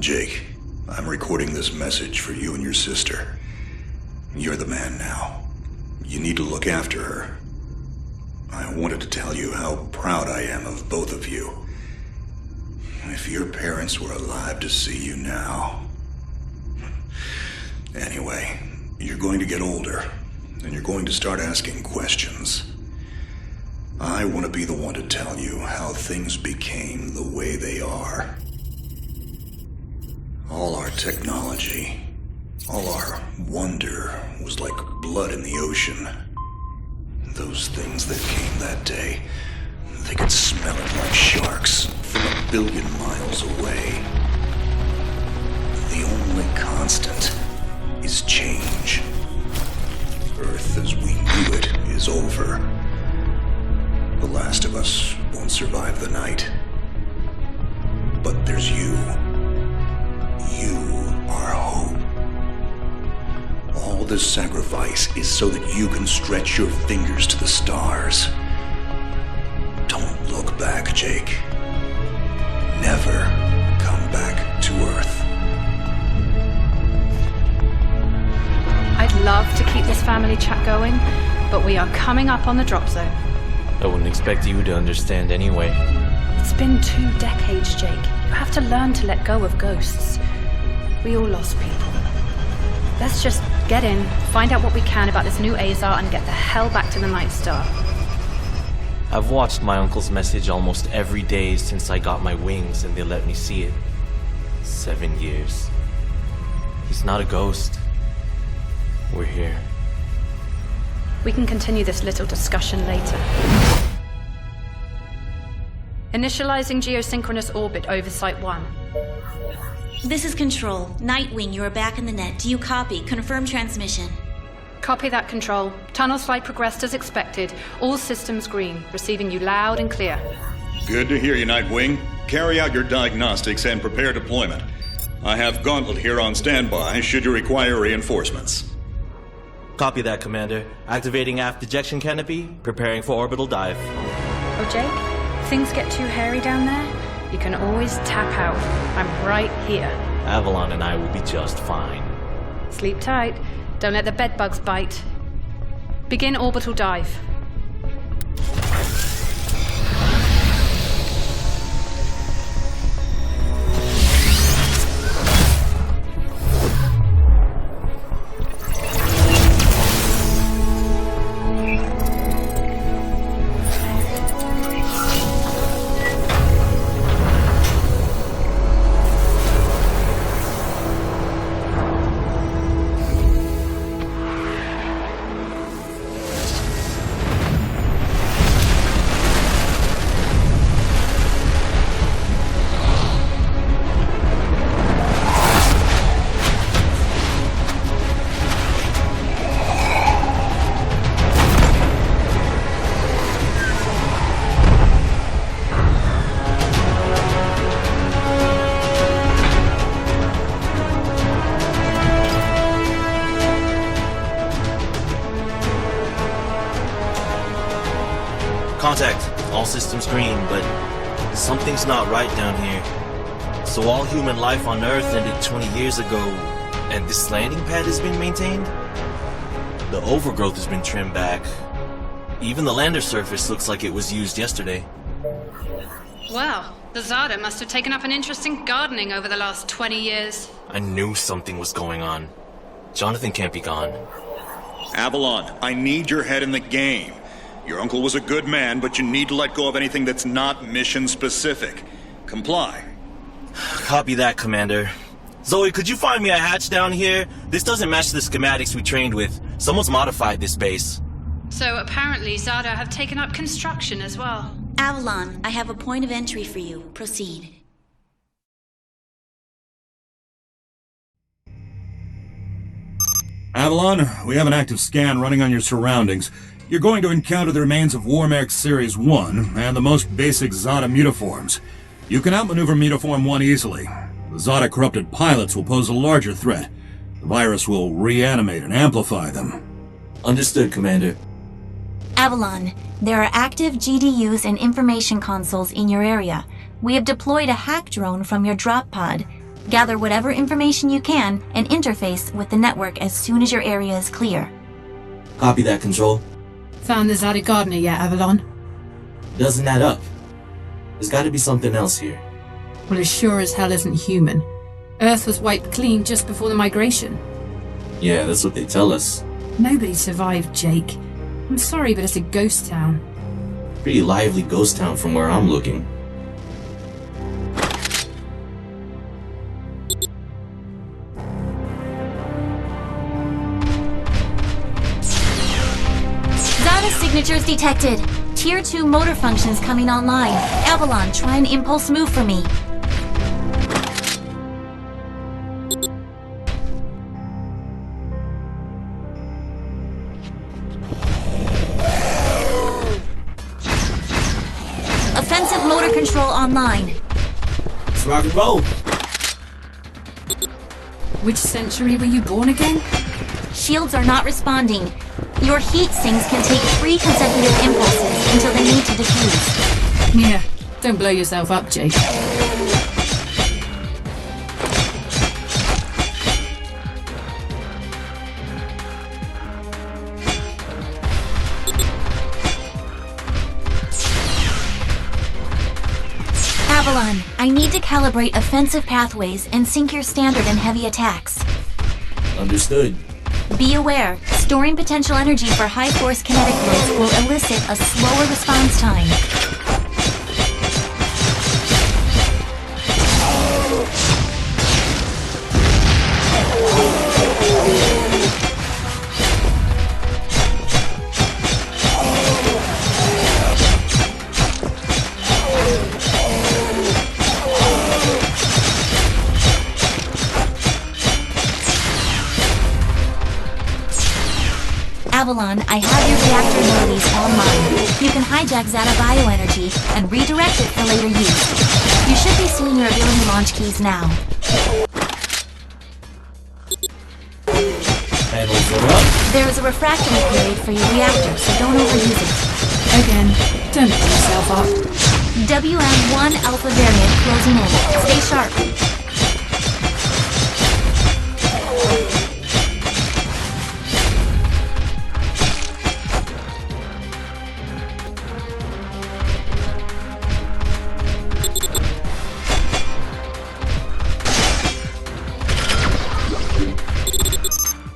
Jake. I'm recording this message for you and your sister. You're the man now. You need to look after her. I wanted to tell you how proud I am of both of you. If your parents were alive to see you now... Anyway, you're going to get older, and you're going to start asking questions. I want to be the one to tell you how things became the way they are. All our technology, all our wonder was like blood in the ocean. Those things that came that day, they could smell it like sharks from 1 billion miles away. The only constant is change. Earth as we knew it is over. The last of us won't survive the night. But there's you. You are hope. All this sacrifice is so that you can stretch your fingers to the stars. Don't look back, Jake. Never come back to Earth. I'd love to keep this family chat going, but we are coming up on the drop zone. I wouldn't expect you to understand anyway. It's been 2 decades, Jake. You have to learn to let go of ghosts. We all lost people. Let's just get in, find out what we can about this new Azar, and get the hell back to the Night Star. I've watched my uncle's message almost every day since I got my wings and they let me see it. 7 years. He's not a ghost. We're here. We can continue this little discussion later. Initializing geosynchronous orbit over Site 1. This is Control. Nightwing, you are back in the net. Do you copy? Confirm transmission. Copy that, Control. Tunnel slide progressed as expected. All systems green. Receiving you loud and clear. Good to hear you, Nightwing. Carry out your diagnostics and prepare deployment. I have Gauntlet here on standby should you require reinforcements. Copy that, Commander. Activating aft ejection canopy, preparing for orbital dive. Oh, Jake? If things get too hairy down there, you can always tap out. I'm right here. Avalon and I will be just fine. Sleep tight. Don't let the bedbugs bite. Begin orbital dive. Contact. All systems green, but something's not right down here. So all human life on Earth ended 20 years ago, and this landing pad has been maintained? The overgrowth has been trimmed back. Even the lander surface looks like it was used yesterday. Wow, the XADA must have taken up an interest in gardening over the last 20 years. I knew something was going on. Jonathan can't be gone. Avalon, I need your head in the game. Your uncle was a good man, but you need to let go of anything that's not mission-specific. Comply. Copy that, Commander. Zoe, could you find me a hatch down here? This doesn't match the schematics we trained with. Someone's modified this base. So apparently XADA have taken up construction as well. Avalon, I have a point of entry for you. Proceed. Avalon, we have an active scan running on your surroundings. You're going to encounter the remains of Warmax Series 1 and the most basic XADA mutaforms. You can outmaneuver Mutaform 1 easily. The XADA corrupted pilots will pose a larger threat. The virus will reanimate and amplify them. Understood, Commander. Avalon, there are active GDUs and information consoles in your area. We have deployed a hack drone from your drop pod. Gather whatever information you can and interface with the network as soon as your area is clear. Copy that, Control. Found the XADA gardener yet, Avalon? Doesn't add up. There's gotta be something else here. Well, it sure as hell isn't human. Earth was wiped clean just before the migration. Yeah, that's what they tell us. Nobody survived, Jake. I'm sorry, but it's a ghost town. Pretty lively ghost town from where I'm looking. XADA signatures detected. Tier 2 motor functions coming online. Avalon, try an impulse move for me. Offensive motor control online. Let's rock and roll! Which century were you born again? Shields are not responding. Your heat sinks can take 3 consecutive impulses until they need to defuse. Yeah, don't blow yourself up, Jake. Avalon, I need to calibrate offensive pathways and sync your standard and heavy attacks. Understood. Be aware, storing potential energy for high-force kinetic blows will elicit a slower response time. Avalon, I have your reactor abilities online. You can hijack XADA bioenergy and redirect it for later use. You should be seeing your ability launch keys now. Panels are up. There is a refractory period for your reactor, so don't overuse it. Again, don't blow yourself up. WM1 Alpha variant closing in. Stay sharp.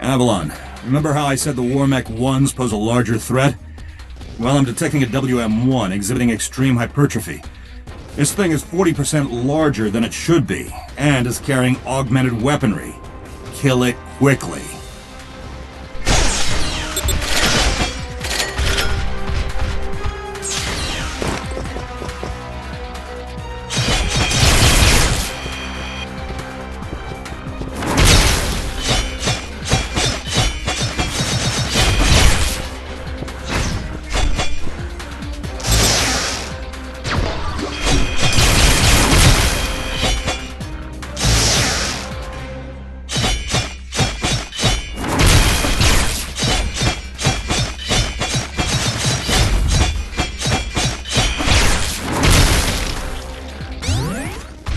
Avalon, remember how I said the Warmech 1s pose a larger threat? Well, I'm detecting a WM1 exhibiting extreme hypertrophy. This thing is 40% larger than it should be, and is carrying augmented weaponry. Kill it quickly.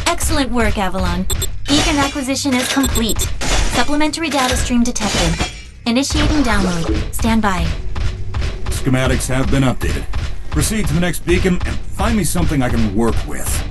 Excellent work, Avalon. Beacon acquisition is complete. Supplementary data stream detected. Initiating download. Stand by. Schematics have been updated. Proceed to the next beacon and find me something I can work with.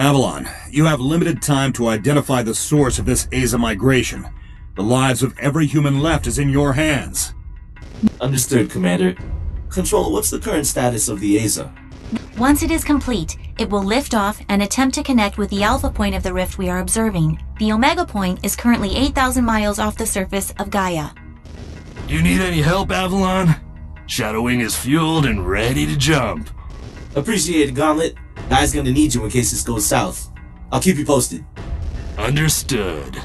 Avalon, you have limited time to identify the source of this XADA migration. The lives of every human left is in your hands. Understood, Commander. Control, what's the current status of the XADA? Once it is complete, it will lift off and attempt to connect with the alpha point of the rift we are observing. The omega point is currently 8,000 miles off the surface of Gaia. You need any help, Avalon? Shadowwing is fueled and ready to jump. Appreciate it, Gauntlet. Guy's gonna need you in case this goes south. I'll keep you posted. Understood.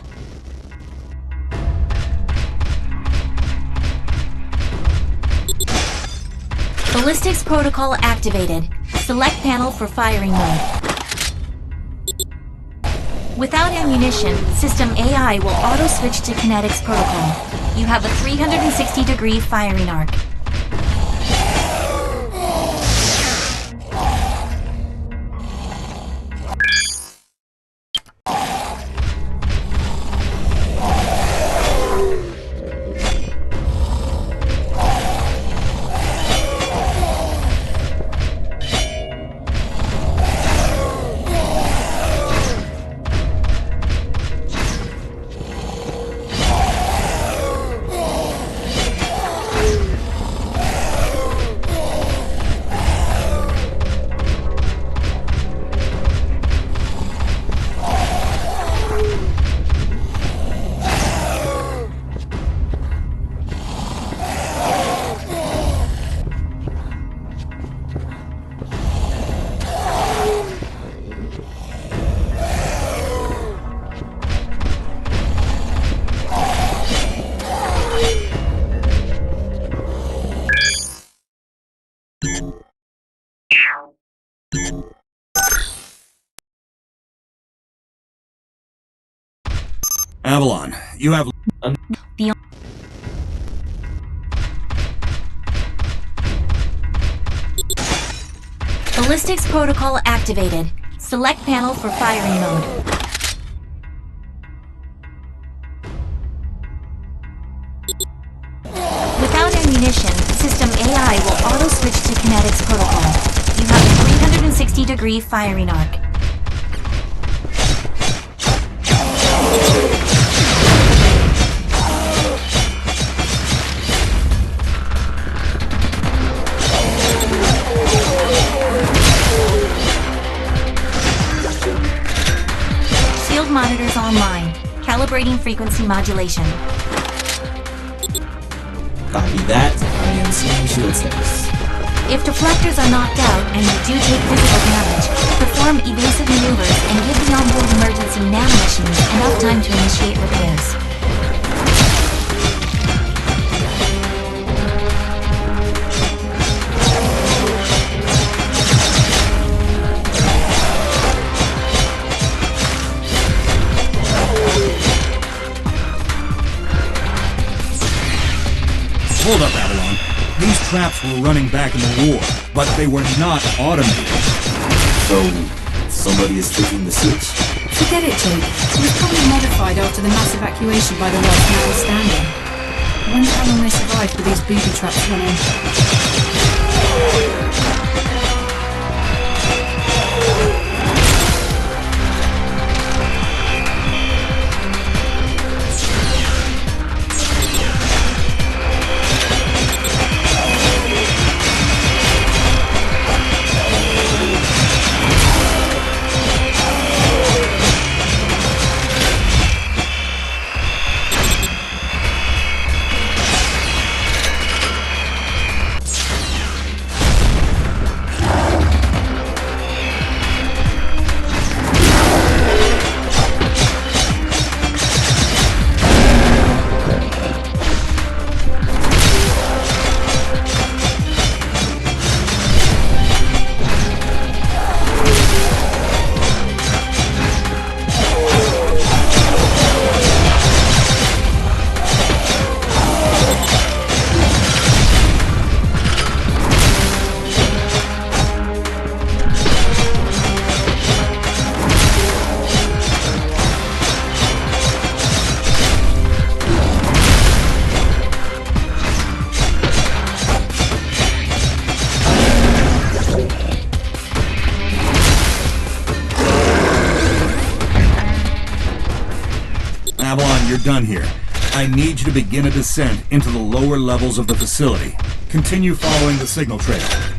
Ballistics protocol activated. Select panel for firing mode. Without ammunition, system AI will auto-switch to kinetics protocol. You have a 360-degree firing arc. Avalon, you have... Ballistics protocol activated. Select panel for firing mode. Without ammunition, system AI will auto-switch to kinetics protocol. You have a 360-degree firing arc. Shield monitors online. Calibrating frequency modulation. Copy that. I am seeing shield status. If deflectors are knocked out and you do take physical damage, perform evasive maneuvers and give the onboard emergency nanomachines enough time to initiate repairs. Hold up, Avalon. These traps were running back in the war, but they were not automated. So, somebody is flicking the switch? Forget it, Jake. It was probably modified after the mass evacuation by the last metal standing. I wonder how long they survived with these booby traps running. Avalon, you're done here. I need you to begin a descent into the lower levels of the facility. Continue following the signal trail.